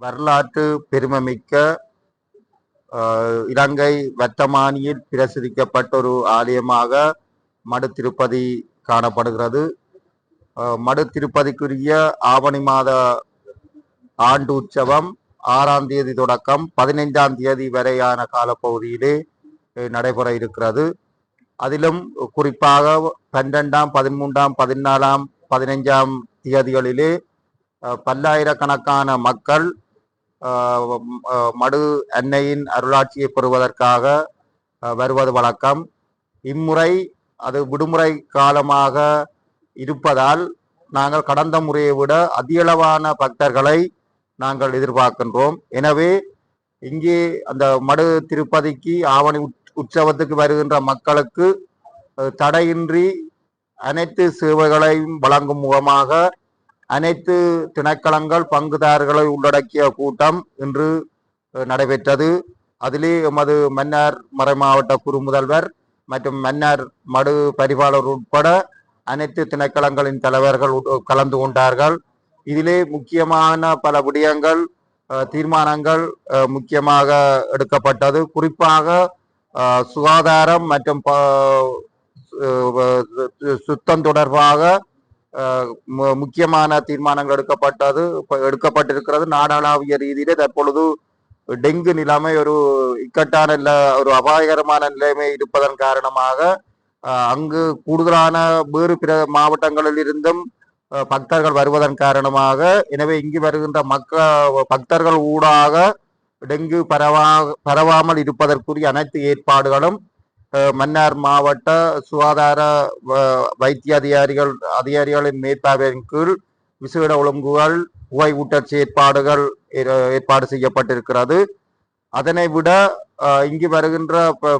வரலாற்று பெருமைமிக்க இலங்கை வர்த்தமானியில் பிரசுரிக்கப்பட்ட ஒரு ஆலயமாக மடு திருப்பதி காணப்படுகிறது. மடு திருப்பதிக்குரிய ஆவணி மாத ஆண்டு உற்சவம் 6ஆம் தேதி தொடக்கம் 15ஆம் தேதி வரையான காலப்பகுதியிலே நடைபெற இருக்கிறது. அதிலும் குறிப்பாக 12ஆம் 13ஆம் 14ஆம் 15ஆம் தேதிகளிலே பல்லாயிரக்கணக்கான மக்கள் மடு அன்னையின் அருளாட்சியை பெறுவதற்காக வருவது வழக்கம். இம்முறை அது விடுமுறை காலமாக இருப்பதால் நாங்கள் கடந்த முறையை விட அதிகளவான பக்தர்களை நாங்கள் எதிர்பார்க்கின்றோம். எனவே இங்கே அந்த மடு திருப்பதிக்கு ஆவணி உற்சவத்துக்கு வருகின்ற மக்களுக்கு தடையின்றி அனைத்து சேவைகளையும் வழங்கும் முகமாக அனைத்து திணைக்களங்கள் பங்குதாரர்களை உள்ளடக்கிய கூட்டம் இன்று நடைபெற்றது. அதிலே எமது மன்னார் மறைமாவட்ட குறு முதல்வர் மற்றும் மன்னார் மடு பரிபாலர் உட்பட அனைத்து திணைக்களங்களின் தலைவர்கள் கலந்து கொண்டார்கள். இதிலே முக்கியமான பல விடயங்கள் தீர்மானங்கள் முக்கியமாக எடுக்கப்பட்டது. குறிப்பாக சுகாதாரம் மற்றும் சுத்தம் தொடர்பாக முக்கியமான தீர்மானங்கள் எடுக்கப்பட்டிருக்கிறது. நாடாளாவிய ரீதியிலே தற்பொழுது டெங்கு நிலைமை ஒரு இக்கட்டான ஒரு அபாயகரமான நிலைமை இருப்பதன் காரணமாக அங்கு கூடுதலான வேறு பிற மாவட்டங்களில் இருந்தும் பக்தர்கள் வருவதன் காரணமாக, எனவே இங்கு வருகின்ற பக்தர்கள் ஊடாக டெங்கு பரவாமல் இருப்பதற்குரிய அனைத்து ஏற்பாடுகளும் மன்னார் மாவட்ட சுகாதார வைத்திய அதிகாரிகளின் மேற்பார்வையின் கீழ் விசேட ஒழுங்குகள் புகை ஊட்டச் ஏற்பாடு செய்யப்பட்டிருக்கிறது. அதனை விட இங்கு வருகின்ற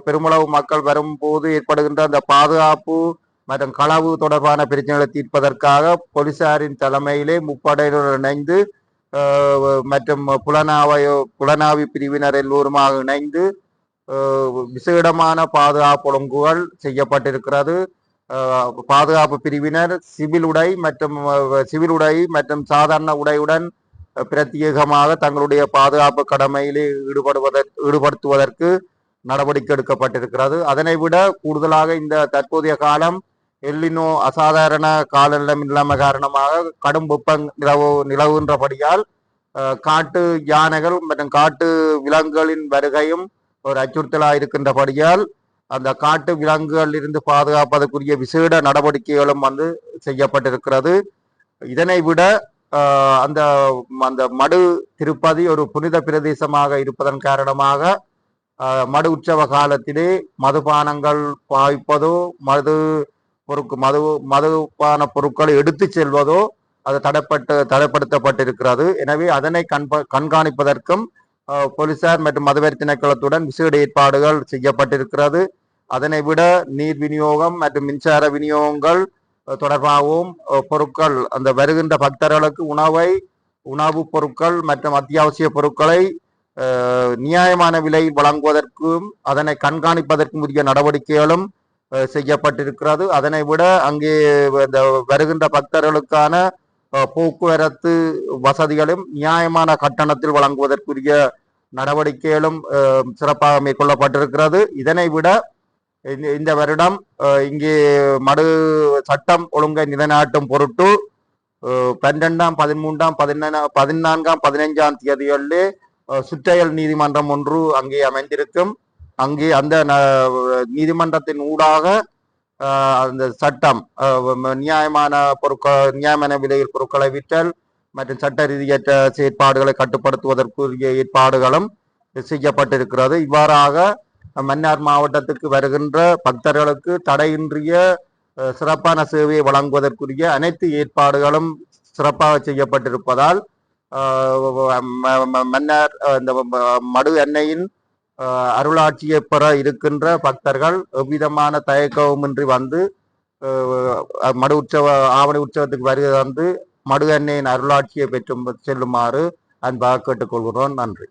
பெருமளவு மக்கள் வரும்போது ஏற்படுகின்ற அந்த பாதுகாப்பு மற்றும் களவு தொடர்பான பிரச்சனைகளை தீர்ப்பதற்காக போலீசாரின் தலைமையிலே முப்படையினர் இணைந்து மற்றும் புலனாவி பிரிவினர் எல்லோருமாக இணைந்து விசேடமான பாதுகாப்பு ஒழுங்குகள் செய்யப்பட்டிருக்கிறது. பாதுகாப்பு பிரிவினர் சிவில் உடை மற்றும் சாதாரண உடையுடன் பிரத்யேகமாக தங்களுடைய பாதுகாப்பு கடமையிலே ஈடுபடுத்துவதற்கு நடவடிக்கை எடுக்கப்பட்டிருக்கிறது. அதனை விட கூடுதலாக இந்த தற்போதைய காலம் எல்லினோ அசாதாரண காலநிலைமை காரணமாக கடும் வெப்பம் நிலவுகின்றபடியால் காட்டு யானைகள் மற்றும் காட்டு விலங்குகளின் வருகையும் ஒரு அச்சுறுத்தலாக இருக்கின்றபடியால் அந்த காட்டு விலங்குகளில் இருந்து பாதுகாப்பதற்குரிய விசேட நடவடிக்கைகளும் செய்யப்பட்டிருக்கிறது. இதனை விட அந்த மடு திருப்பதி ஒரு புனித பிரதேசமாக இருப்பதன் காரணமாக மடு உற்சவ காலத்திலே மதுபானங்கள் பாய்ப்பதோ மதுபான பொருட்களை எடுத்து செல்வதோ அது தடைப்படுத்தப்பட்டிருக்கிறது. எனவே அதனை கண்காணிப்பதற்கும் போலீசார் மற்றும் மதுவரி திணைக்களத்துடன் விசேட ஏற்பாடுகள் செய்யப்பட்டிருக்கிறது. அதனை விட நீர் விநியோகம் மற்றும் மின்சார விநியோகங்கள் தொடர்பாகவும் பொருட்கள் அந்த வருகின்ற பக்தர்களுக்கு உணவுப் பொருட்கள் மற்றும் அத்தியாவசிய பொருட்களை நியாயமான விலையில் வழங்குவதற்கும் அதனை கண்காணிப்பதற்கும் உரிய நடவடிக்கைகளும் செய்யப்பட்டிருக்கிறது. அதனை விட அங்கே வருகின்ற பக்தர்களுக்கான போக்குவரத்து வசதிகளும் நியாயமான கட்டணத்தில் வழங்குவதற்குரிய நடவடிக்கைகளும் சிறப்பாக மேற்கொள்ளப்பட்டிருக்கிறது. இதனை விட இந்த வருடம் இங்கே மடு சட்டம் ஒழுங்கை நிலைநாட்டும் பொருட்டு 12ஆம் 13ஆம் 14ஆம் 15ஆம் தேதிகளிலே சுற்றையல் நீதிமன்றம் ஒன்று அங்கே அமைந்திருக்கும். அங்கே அந்த நீதிமன்றத்தின் ஊடாக அந்த சட்டம் நியாயமான விலையில் பொருட்களை விற்றல் மற்றும் சட்ட ரீதியற்ற செயற்பாடுகளை கட்டுப்படுத்துவதற்குரிய ஏற்பாடுகளும் செய்யப்பட்டிருக்கிறது. இவ்வாறாக மன்னார் மாவட்டத்துக்கு வருகின்ற பக்தர்களுக்கு தடையின்றிய சிறப்பான சேவையை வழங்குவதற்குரிய அனைத்து ஏற்பாடுகளும் சிறப்பாக செய்யப்பட்டிருப்பதால் மன்னார் இந்த மடு அன்னையின் அருளாட்சியை பெற இருக்கின்ற பக்தர்கள் எவ்விதமான தயக்கவுமின்றி வந்து ஆவணி உற்சவத்துக்கு வருகை வந்து மடு அன்னையின் அருளாட்சியை பெற்று செல்லுமாறு அன்பாக கேட்டுக்கொள்கிறோம். நன்றி.